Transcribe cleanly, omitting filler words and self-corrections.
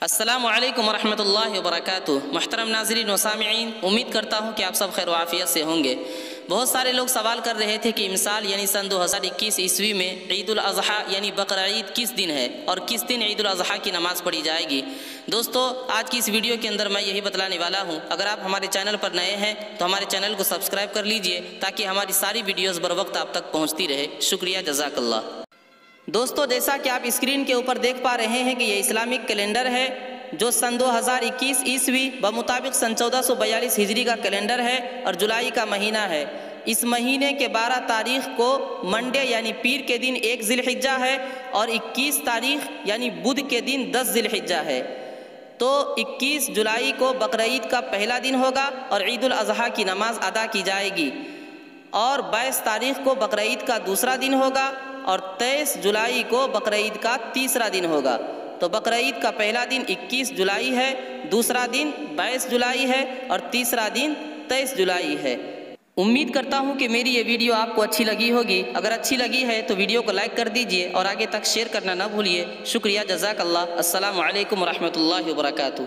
अस्सलामु अलैकुम वरहमतुल्लाहि वबरकातुहू। मुहतरम नाज़रीन व सामिईन, उम्मीद करता हूँ कि आप सब खैर वाफ़ियत से होंगे। बहुत सारे लोग सवाल कर रहे थे कि इमसाल यानी सन 2021 ईस्वी में ईद उल अज़हा यानी बकरा ईद किस दिन है और किस दिन ईद उल अज़हा की नमाज़ पढ़ी जाएगी। दोस्तों, आज की इस वीडियो के अंदर मैं यही बतलाने वाला हूँ। अगर आप हमारे चैनल पर नए हैं तो हमारे चैनल को सब्सक्राइब कर लीजिए ताकि हमारी सारी वीडियोज़ बर वक्त आप तक पहुँचती रहे। शुक्रिया, जज़ाकल्लाह। दोस्तों, जैसा कि आप स्क्रीन के ऊपर देख पा रहे हैं कि ये इस्लामिक कैलेंडर है जो सन 2021 ईस्वी बमुताबिक सन 1442 हिजरी का कैलेंडर है और जुलाई का महीना है। इस महीने के 12 तारीख को मंडे यानी पीर के दिन 1 ज़िलहिज्जा है और 21 तारीख यानी बुध के दिन 10 ज़िलहिज्जा है। तो 21 जुलाई को बकरा ईद का पहला दिन होगा और ईद उल अज़हा की नमाज अदा की जाएगी और 22 तारीख को बकरा ईद का दूसरा दिन होगा और 23 जुलाई को बकरा ईद का तीसरा दिन होगा। तो बकरा ईद का पहला दिन 21 जुलाई है, दूसरा दिन 22 जुलाई है और तीसरा दिन 23 जुलाई है। उम्मीद करता हूँ कि मेरी ये वीडियो आपको अच्छी लगी होगी। अगर अच्छी लगी है तो वीडियो को लाइक कर दीजिए और आगे तक शेयर करना ना भूलिए। शुक्रिया, जज़ाकल्लाह। अस्सलामु अलैकुम वरहमतुल्लाहि वबरकातुहू।